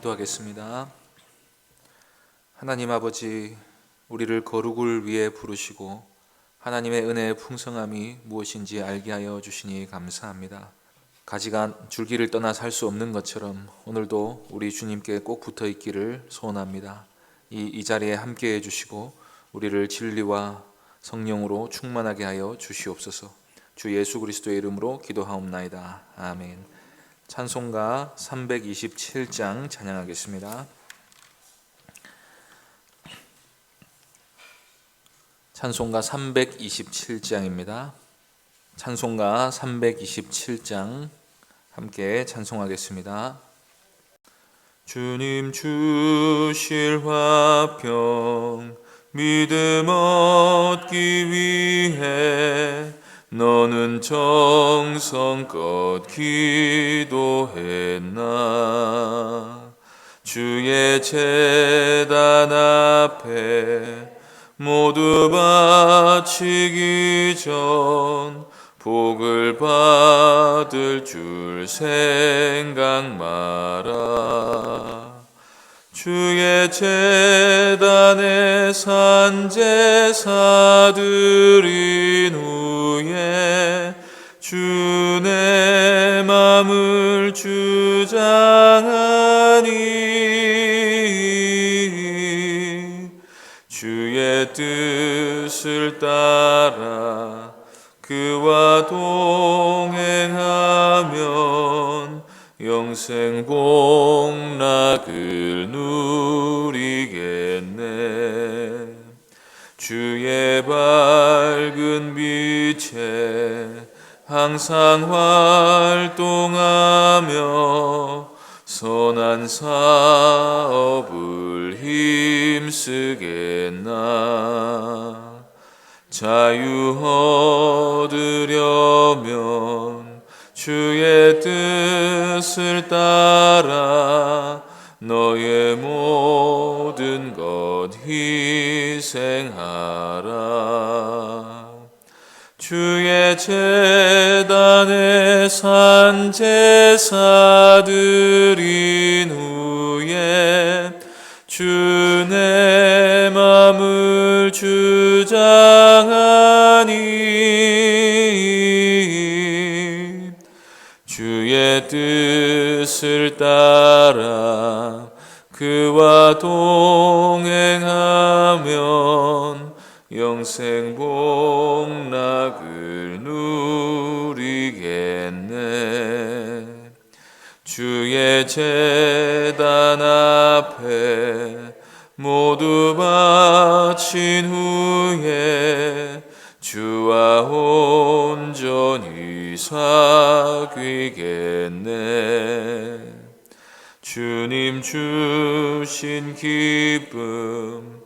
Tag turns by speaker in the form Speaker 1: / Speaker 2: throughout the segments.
Speaker 1: 기도하겠습니다. 하나님 아버지, 우리를 거룩을 위해 부르시고 하나님의 은혜의 풍성함이 무엇인지 알게 하여 주시니 감사합니다. 가지가 줄기를 떠나 살 수 없는 것처럼 오늘도 우리 주님께 꼭 붙어 있기를 소원합니다. 이 자리에 함께 해주시고 우리를 진리와 성령으로 충만하게 하여 주시옵소서. 주 예수 그리스도의 이름으로 기도하옵나이다. 아멘. 찬송가 327장 찬양하겠습니다. 찬송가 327장입니다. 찬송가 327장 함께 찬송하겠습니다. 주님 주실 화평 믿음 얻기 위해 너는 정성껏 기도했나. 주의 제단 앞에 모두 바치기 전 복을 받을 줄 생각 마라. 주의 제단에 산제사 드린 후에 주의 맘을 주장하니 주의 뜻을 따라 그와 동행하면 영생 복락을 누리겠네. 주의 밝은 빛에 항상 활동하며 선한 사업을 힘쓰겠나. 자유 얻으려면 주의 뜻을 따라 너의 모든 것 희생하라. 주의 제단에 산제사 드린 후에 주의 맘을 주장하니 주의 뜻을 따라 그와 동행하면 영생 복락을 누리겠네. 주의 제단 앞에 모두 바친 후에 주와 온전히 사귀겠네. 주님 주신 기쁨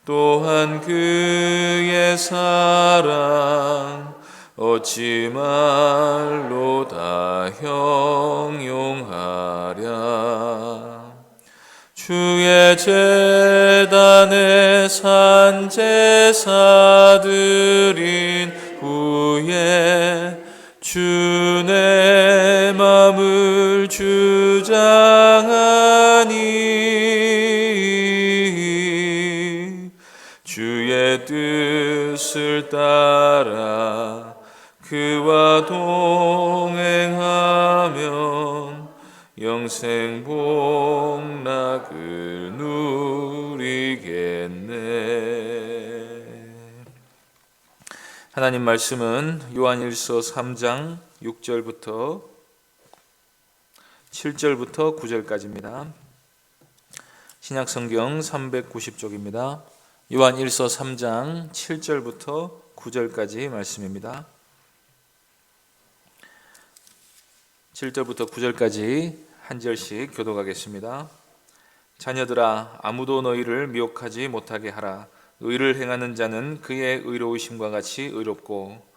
Speaker 1: 또한 그의 사랑 어찌 말로 다 형용하랴. 주의 제단에 산제사 드린 후에 주의 맘을 주장하니 주의 뜻을 따라 그와 동행하면 영생 복락을 누리겠네. 하나님 말씀은 요한일서 3장 6절부터 7절부터 9절까지입니다. 신약성경 390쪽입니다. 요한일서 3장 7절부터 9절까지 말씀입니다. 7절부터 9절까지 한 절씩 교독하겠습니다. 자녀들아, 아무도 너희를 미혹하지 못하게 하라. 의를 행하는 자는 그의 의로우심과 같이 의롭고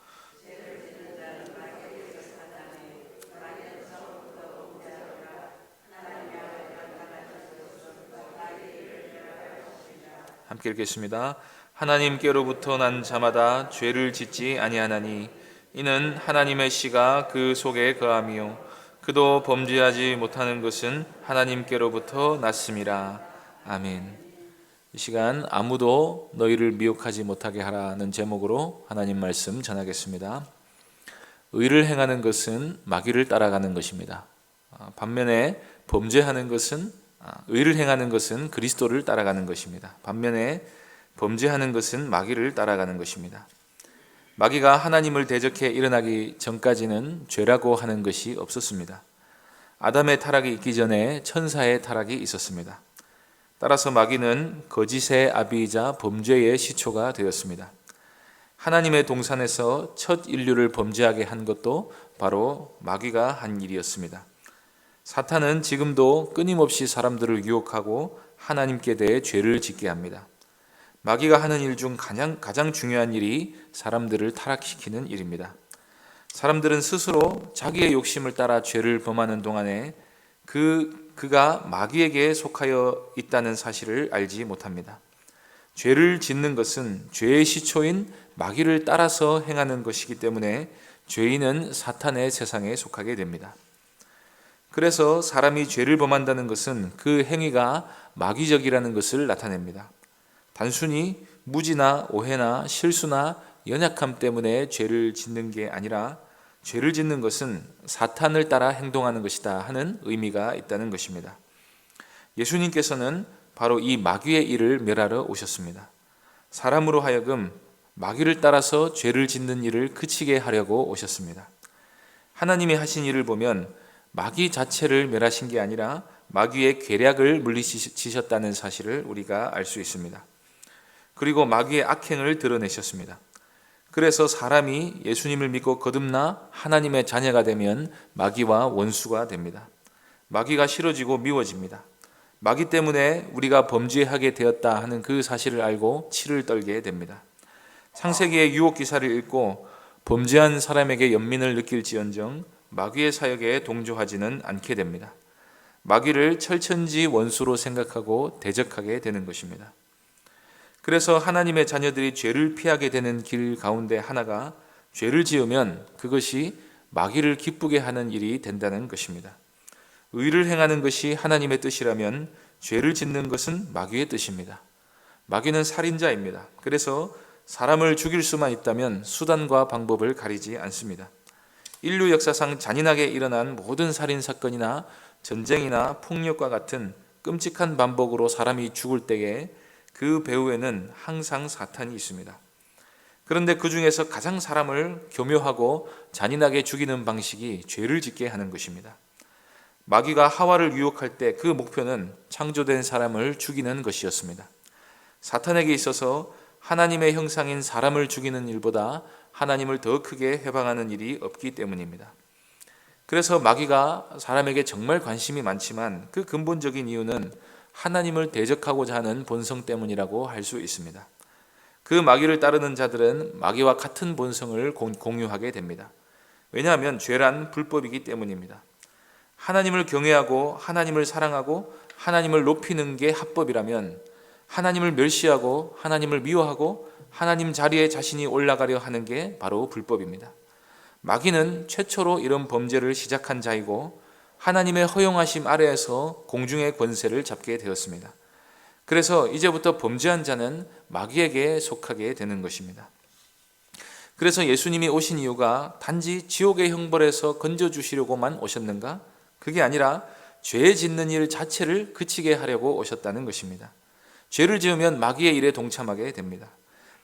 Speaker 1: 함께 읽겠습니다. 하나님께로부터 난 자마다 죄를 짓지 아니하나니 이는 하나님의 씨가 그 속에 거하며 그도 범죄하지 못하는 것은 하나님께로부터 났음이라. 아멘. 이 시간 아무도 너희를 미혹하지 못하게 하라는 제목으로 하나님 말씀 전하겠습니다. 의를 행하는 것은 마귀를 따라가는 것입니다. 반면에 범죄하는 것은 의를 행하는 것은 그리스도를 따라가는 것입니다. 반면에 범죄하는 것은 마귀를 따라가는 것입니다. 마귀가 하나님을 대적해 일어나기 전까지는 죄라고 하는 것이 없었습니다. 아담의 타락이 있기 전에 천사의 타락이 있었습니다. 따라서 마귀는 거짓의 아비이자 범죄의 시초가 되었습니다. 하나님의 동산에서 첫 인류를 범죄하게 한 것도 바로 마귀가 한 일이었습니다. 사탄은 지금도 끊임없이 사람들을 유혹하고 하나님께 대해 죄를 짓게 합니다. 마귀가 하는 일 중 가장 중요한 일이 사람들을 타락시키는 일입니다. 사람들은 스스로 자기의 욕심을 따라 죄를 범하는 동안에 그가 마귀에게 속하여 있다는 사실을 알지 못합니다. 죄를 짓는 것은 죄의 시초인 마귀를 따라서 행하는 것이기 때문에 죄인은 사탄의 세상에 속하게 됩니다. 그래서 사람이 죄를 범한다는 것은 그 행위가 마귀적이라는 것을 나타냅니다. 단순히 무지나 오해나 실수나 연약함 때문에 죄를 짓는 게 아니라 죄를 짓는 것은 사탄을 따라 행동하는 것이다 하는 의미가 있다는 것입니다. 예수님께서는 바로 이 마귀의 일을 멸하러 오셨습니다. 사람으로 하여금 마귀를 따라서 죄를 짓는 일을 그치게 하려고 오셨습니다. 하나님이 하신 일을 보면 마귀 자체를 멸하신 게 아니라 마귀의 계략을 물리치셨다는 사실을 우리가 알 수 있습니다. 그리고 마귀의 악행을 드러내셨습니다. 그래서 사람이 예수님을 믿고 거듭나 하나님의 자녀가 되면 마귀와 원수가 됩니다. 마귀가 싫어지고 미워집니다. 마귀 때문에 우리가 범죄하게 되었다 하는 그 사실을 알고 치를 떨게 됩니다. 창세기의 유혹 기사를 읽고 범죄한 사람에게 연민을 느낄지언정 마귀의 사역에 동조하지는 않게 됩니다. 마귀를 철천지 원수로 생각하고 대적하게 되는 것입니다. 그래서 하나님의 자녀들이 죄를 피하게 되는 길 가운데 하나가 죄를 지으면 그것이 마귀를 기쁘게 하는 일이 된다는 것입니다. 의를 행하는 것이 하나님의 뜻이라면 죄를 짓는 것은 마귀의 뜻입니다. 마귀는 살인자입니다. 그래서 사람을 죽일 수만 있다면 수단과 방법을 가리지 않습니다. 인류 역사상 잔인하게 일어난 모든 살인 사건이나 전쟁이나 폭력과 같은 끔찍한 반복으로 사람이 죽을 때에 그 배후에는 항상 사탄이 있습니다. 그런데 그 중에서 가장 사람을 교묘하고 잔인하게 죽이는 방식이 죄를 짓게 하는 것입니다. 마귀가 하와를 유혹할 때 그 목표는 창조된 사람을 죽이는 것이었습니다. 사탄에게 있어서 하나님의 형상인 사람을 죽이는 일보다 하나님을 더 크게 회방하는 일이 없기 때문입니다. 그래서 마귀가 사람에게 정말 관심이 많지만 그 근본적인 이유는 하나님을 대적하고자 하는 본성 때문이라고 할 수 있습니다. 그 마귀를 따르는 자들은 마귀와 같은 본성을 공유하게 됩니다. 왜냐하면 죄란 불법이기 때문입니다. 하나님을 경외하고 하나님을 사랑하고 하나님을 높이는 게 합법이라면 하나님을 멸시하고 하나님을 미워하고 하나님 자리에 자신이 올라가려 하는 게 바로 불법입니다. 마귀는 최초로 이런 범죄를 시작한 자이고 하나님의 허용하심 아래에서 공중의 권세를 잡게 되었습니다. 그래서 이제부터 범죄한 자는 마귀에게 속하게 되는 것입니다. 그래서 예수님이 오신 이유가 단지 지옥의 형벌에서 건져주시려고만 오셨는가? 그게 아니라 죄 짓는 일 자체를 그치게 하려고 오셨다는 것입니다. 죄를 지으면 마귀의 일에 동참하게 됩니다.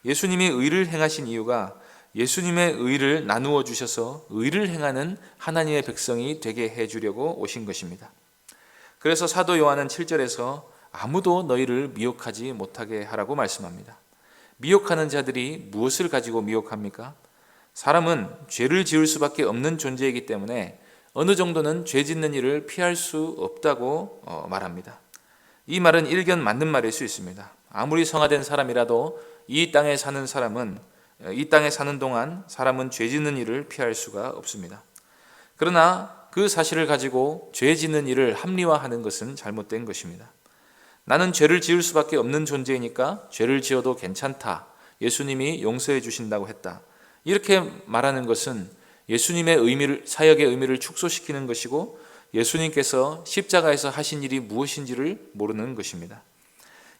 Speaker 1: 예수님이 의를 행하신 이유가 예수님의 의를 나누어 주셔서 의를 행하는 하나님의 백성이 되게 해주려고 오신 것입니다. 그래서 사도 요한은 7절에서 아무도 너희를 미혹하지 못하게 하라고 말씀합니다. 미혹하는 자들이 무엇을 가지고 미혹합니까? 사람은 죄를 지을 수밖에 없는 존재이기 때문에 어느 정도는 죄 짓는 일을 피할 수 없다고 말합니다. 이 말은 일견 맞는 말일 수 있습니다. 아무리 성화된 사람이라도 이 땅에 사는 동안 사람은 죄 짓는 일을 피할 수가 없습니다. 그러나 그 사실을 가지고 죄 짓는 일을 합리화하는 것은 잘못된 것입니다. 나는 죄를 지을 수밖에 없는 존재이니까 죄를 지어도 괜찮다. 예수님이 용서해 주신다고 했다. 이렇게 말하는 것은 예수님의 사역의 의미를 축소시키는 것이고 예수님께서 십자가에서 하신 일이 무엇인지를 모르는 것입니다.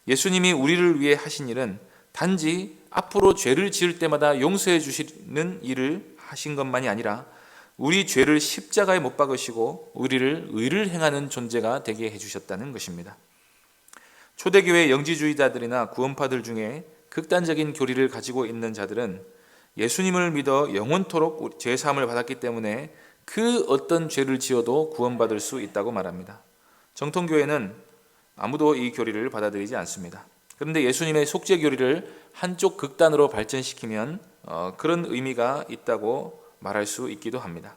Speaker 1: 예수님이 우리를 위해 하신 일은 단지 앞으로 죄를 지을 때마다 용서해 주시는 일을 하신 것만이 아니라 우리 죄를 십자가에 못 박으시고 우리를 의를 행하는 존재가 되게 해주셨다는 것입니다. 초대교회 영지주의자들이나 구원파들 중에 극단적인 교리를 가지고 있는 자들은 예수님을 믿어 영원토록 죄사함을 받았기 때문에 그 어떤 죄를 지어도 구원받을 수 있다고 말합니다. 정통교회는 아무도 이 교리를 받아들이지 않습니다. 그런데 예수님의 속죄 교리를 한쪽 극단으로 발전시키면 그런 의미가 있다고 말할 수 있기도 합니다.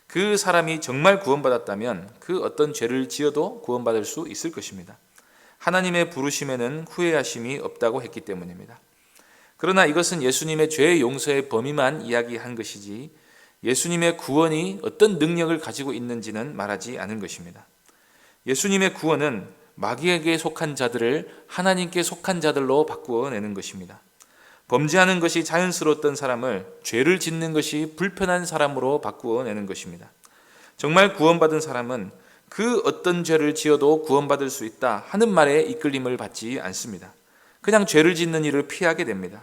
Speaker 1: 그 사람이 정말 구원받았다면 그 어떤 죄를 지어도 구원받을 수 있을 것입니다. 하나님의 부르심에는 후회하심이 없다고 했기 때문입니다. 그러나 이것은 예수님의 죄 용서의 범위만 이야기한 것이지 예수님의 구원이 어떤 능력을 가지고 있는지는 말하지 않은 것입니다. 예수님의 구원은 마귀에게 속한 자들을 하나님께 속한 자들로 바꾸어내는 것입니다. 범죄하는 것이 자연스러웠던 사람을 죄를 짓는 것이 불편한 사람으로 바꾸어내는 것입니다. 정말 구원받은 사람은 그 어떤 죄를 지어도 구원받을 수 있다 하는 말에 이끌림을 받지 않습니다. 그냥 죄를 짓는 일을 피하게 됩니다.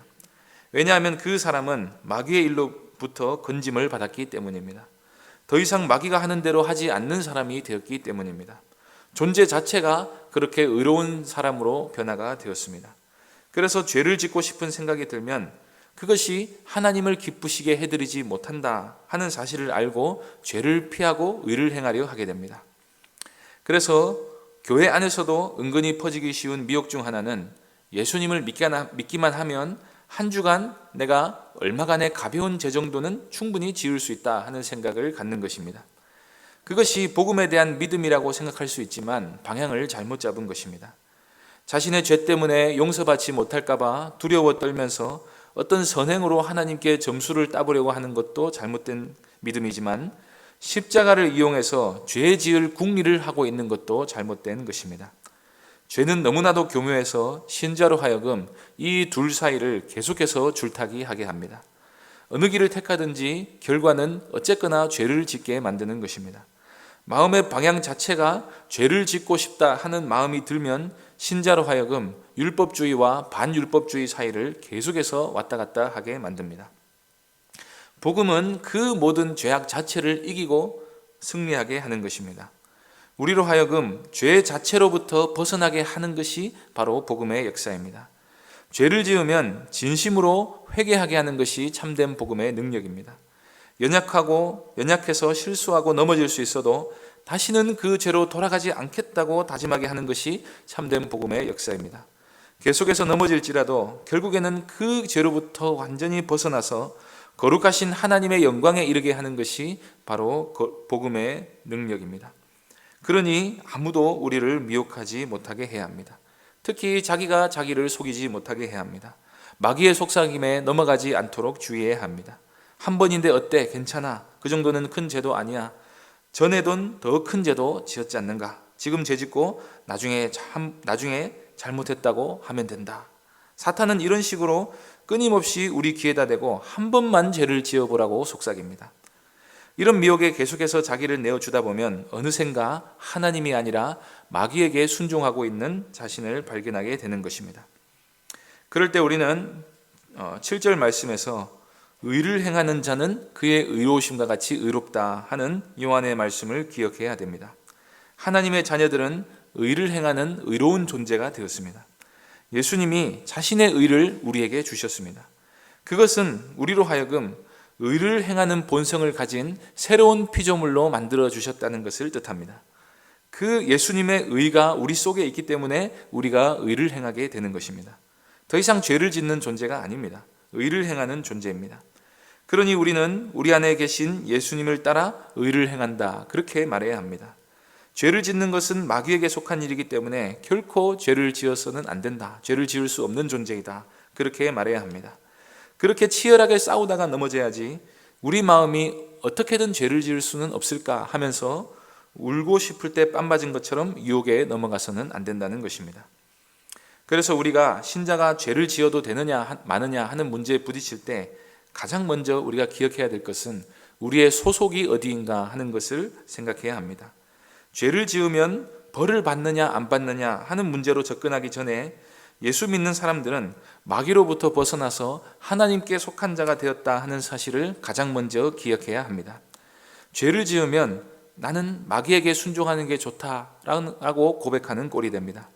Speaker 1: 왜냐하면 그 사람은 마귀의 일로부터 건짐을 받았기 때문입니다. 더 이상 마귀가 하는 대로 하지 않는 사람이 되었기 때문입니다. 존재 자체가 그렇게 의로운 사람으로 변화가 되었습니다. 그래서 죄를 짓고 싶은 생각이 들면 그것이 하나님을 기쁘시게 해드리지 못한다 하는 사실을 알고 죄를 피하고 의를 행하려 하게 됩니다. 그래서 교회 안에서도 은근히 퍼지기 쉬운 미혹 중 하나는 예수님을 믿기만 하면 한 주간 내가 얼마간의 가벼운 죄 정도는 충분히 지을 수 있다 하는 생각을 갖는 것입니다. 그것이 복음에 대한 믿음이라고 생각할 수 있지만 방향을 잘못 잡은 것입니다. 자신의 죄 때문에 용서받지 못할까 봐 두려워 떨면서 어떤 선행으로 하나님께 점수를 따보려고 하는 것도 잘못된 믿음이지만 십자가를 이용해서 죄 지을 궁리를 하고 있는 것도 잘못된 것입니다. 죄는 너무나도 교묘해서 신자로 하여금 이 둘 사이를 계속해서 줄타기 하게 합니다. 어느 길을 택하든지 결과는 어쨌거나 죄를 짓게 만드는 것입니다. 마음의 방향 자체가 죄를 짓고 싶다 하는 마음이 들면 신자로 하여금 율법주의와 반율법주의 사이를 계속해서 왔다 갔다 하게 만듭니다. 복음은 그 모든 죄악 자체를 이기고 승리하게 하는 것입니다. 우리로 하여금 죄 자체로부터 벗어나게 하는 것이 바로 복음의 역사입니다. 죄를 지으면 진심으로 회개하게 하는 것이 참된 복음의 능력입니다. 연약해서 실수하고 넘어질 수 있어도 다시는 그 죄로 돌아가지 않겠다고 다짐하게 하는 것이 참된 복음의 역사입니다. 계속해서 넘어질지라도 결국에는 그 죄로부터 완전히 벗어나서 거룩하신 하나님의 영광에 이르게 하는 것이 바로 복음의 능력입니다. 그러니 아무도 우리를 미혹하지 못하게 해야 합니다. 특히 자기가 자기를 속이지 못하게 해야 합니다. 마귀의 속삭임에 넘어가지 않도록 주의해야 합니다. 한 번인데 어때? 괜찮아. 그 정도는 큰 죄도 아니야. 전에돈 더 큰 죄도 지었지 않는가? 지금 죄 짓고 나중에 잘못했다고 하면 된다. 사탄은 이런 식으로 끊임없이 우리 귀에다 대고 한 번만 죄를 지어보라고 속삭입니다. 이런 미혹에 계속해서 자기를 내어주다 보면 어느샌가 하나님이 아니라 마귀에게 순종하고 있는 자신을 발견하게 되는 것입니다. 그럴 때 우리는 7절 말씀에서 의를 행하는 자는 그의 의로우심과 같이 의롭다 하는 요한의 말씀을 기억해야 됩니다. 하나님의 자녀들은 의를 행하는 의로운 존재가 되었습니다. 예수님이 자신의 의를 우리에게 주셨습니다. 그것은 우리로 하여금 의를 행하는 본성을 가진 새로운 피조물로 만들어 주셨다는 것을 뜻합니다. 그 예수님의 의가 우리 속에 있기 때문에 우리가 의를 행하게 되는 것입니다. 더 이상 죄를 짓는 존재가 아닙니다. 의를 행하는 존재입니다. 그러니 우리는 우리 안에 계신 예수님을 따라 의를 행한다, 그렇게 말해야 합니다. 죄를 짓는 것은 마귀에게 속한 일이기 때문에 결코 죄를 지어서는 안 된다, 죄를 지을 수 없는 존재이다, 그렇게 말해야 합니다. 그렇게 치열하게 싸우다가 넘어져야지 우리 마음이 어떻게든 죄를 지을 수는 없을까 하면서 울고 싶을 때 뺨 맞은 것처럼 유혹에 넘어가서는 안 된다는 것입니다. 그래서 우리가 신자가 죄를 지어도 되느냐 마느냐 하는 문제에 부딪힐 때 가장 먼저 우리가 기억해야 될 것은 우리의 소속이 어디인가 하는 것을 생각해야 합니다. 죄를 지으면 벌을 받느냐 안 받느냐 하는 문제로 접근하기 전에 예수 믿는 사람들은 마귀로부터 벗어나서 하나님께 속한 자가 되었다 하는 사실을 가장 먼저 기억해야 합니다. 죄를 지으면 나는 마귀에게 순종하는 게 좋다라고 고백하는 꼴이 됩니다.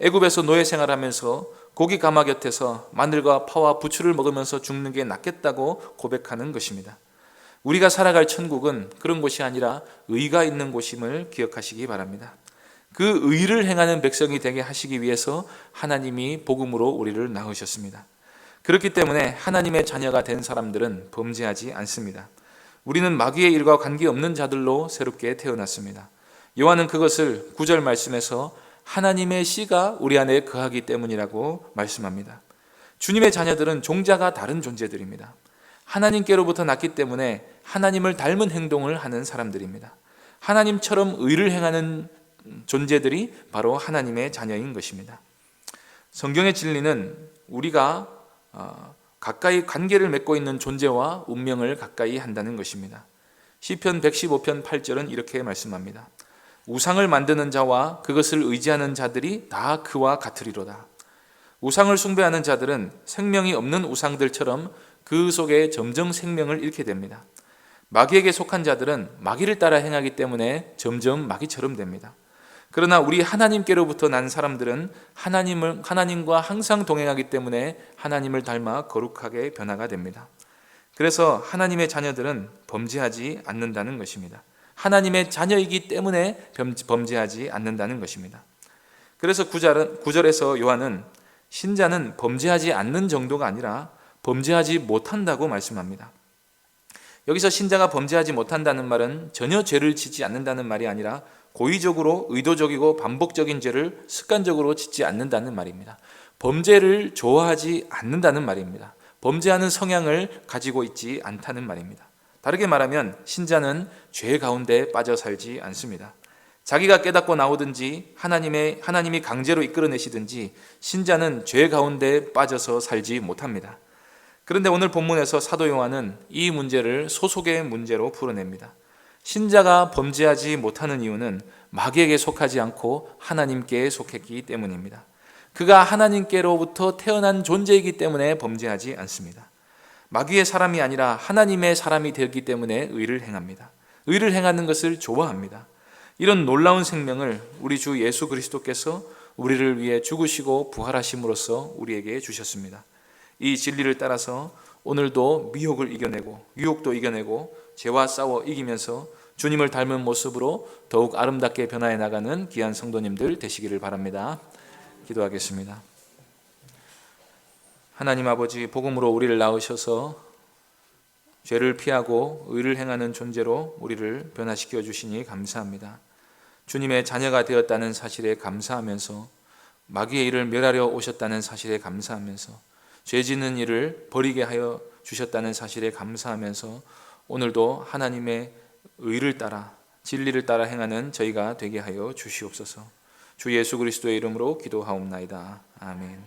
Speaker 1: 애굽에서 노예 생활하면서 고기 가마 곁에서 마늘과 파와 부추를 먹으면서 죽는 게 낫겠다고 고백하는 것입니다. 우리가 살아갈 천국은 그런 곳이 아니라 의가 있는 곳임을 기억하시기 바랍니다. 그 의를 행하는 백성이 되게 하시기 위해서 하나님이 복음으로 우리를 낳으셨습니다. 그렇기 때문에 하나님의 자녀가 된 사람들은 범죄하지 않습니다. 우리는 마귀의 일과 관계없는 자들로 새롭게 태어났습니다. 요한은 그것을 9절 말씀에서 하나님의 씨가 우리 안에 거하기 때문이라고 말씀합니다. 주님의 자녀들은 종자가 다른 존재들입니다. 하나님께로부터 났기 때문에 하나님을 닮은 행동을 하는 사람들입니다. 하나님처럼 의를 행하는 존재들이 바로 하나님의 자녀인 것입니다. 성경의 진리는 우리가 가까이 관계를 맺고 있는 존재와 운명을 가까이 한다는 것입니다. 시편 115편 8절은 이렇게 말씀합니다. 우상을 만드는 자와 그것을 의지하는 자들이 다 그와 같으리로다. 우상을 숭배하는 자들은 생명이 없는 우상들처럼 그 속에 점점 생명을 잃게 됩니다. 마귀에게 속한 자들은 마귀를 따라 행하기 때문에 점점 마귀처럼 됩니다. 그러나 우리 하나님께로부터 난 사람들은 하나님과 항상 동행하기 때문에 하나님을 닮아 거룩하게 변화가 됩니다. 그래서 하나님의 자녀들은 범죄하지 않는다는 것입니다. 하나님의 자녀이기 때문에 범죄하지 않는다는 것입니다. 그래서 9절에서 요한은 신자는 범죄하지 않는 정도가 아니라 범죄하지 못한다고 말씀합니다. 여기서 신자가 범죄하지 못한다는 말은 전혀 죄를 짓지 않는다는 말이 아니라 고의적으로 의도적이고 반복적인 죄를 습관적으로 짓지 않는다는 말입니다. 범죄를 좋아하지 않는다는 말입니다. 범죄하는 성향을 가지고 있지 않다는 말입니다. 다르게 말하면 신자는 죄 가운데 빠져 살지 않습니다. 자기가 깨닫고 나오든지 하나님이 강제로 이끌어내시든지 신자는 죄 가운데 빠져서 살지 못합니다. 그런데 오늘 본문에서 사도 요한은 이 문제를 소속의 문제로 풀어냅니다. 신자가 범죄하지 못하는 이유는 마귀에게 속하지 않고 하나님께 속했기 때문입니다. 그가 하나님께로부터 태어난 존재이기 때문에 범죄하지 않습니다. 마귀의 사람이 아니라 하나님의 사람이 되었기 때문에 의를 행합니다. 의를 행하는 것을 좋아합니다. 이런 놀라운 생명을 우리 주 예수 그리스도께서 우리를 위해 죽으시고 부활하심으로써 우리에게 주셨습니다. 이 진리를 따라서 오늘도 미혹을 이겨내고 유혹도 이겨내고 죄와 싸워 이기면서 주님을 닮은 모습으로 더욱 아름답게 변화해 나가는 귀한 성도님들 되시기를 바랍니다. 기도하겠습니다. 하나님 아버지, 복음으로 우리를 낳으셔서 죄를 피하고 의를 행하는 존재로 우리를 변화시켜 주시니 감사합니다. 주님의 자녀가 되었다는 사실에 감사하면서 마귀의 일을 멸하려 오셨다는 사실에 감사하면서 죄 짓는 일을 버리게 하여 주셨다는 사실에 감사하면서 오늘도 하나님의 의를 따라 진리를 따라 행하는 저희가 되게 하여 주시옵소서. 주 예수 그리스도의 이름으로 기도하옵나이다. 아멘.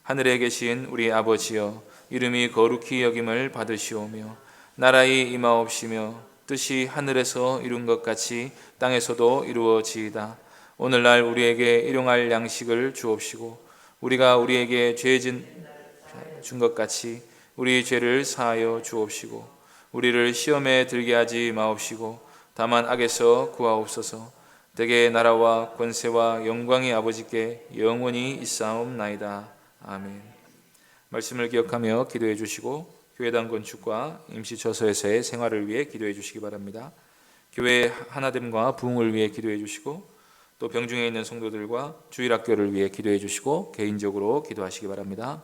Speaker 1: 하늘에 계신 우리 아버지여, 이름이 거룩히 여김을 받으시오며 나라의 임하옵시며 뜻이 하늘에서 이룬 것 같이 땅에서도 이루어지이다. 오늘날 우리에게 일용할 양식을 주옵시고 우리가 우리에게 죄 준 것 같이 우리 죄를 사하여 주옵시고 우리를 시험에 들게 하지 마옵시고 다만 악에서 구하옵소서. 대개 나라와 권세와 영광이 아버지께 영원히 있사옵나이다. 아멘. 말씀을 기억하며 기도해 주시고 교회당 건축과 임시처소에서의 생활을 위해 기도해 주시기 바랍니다. 교회의 하나됨과 부흥을 위해 기도해 주시고 또 병중에 있는 성도들과 주일학교를 위해 기도해 주시고 개인적으로 기도하시기 바랍니다.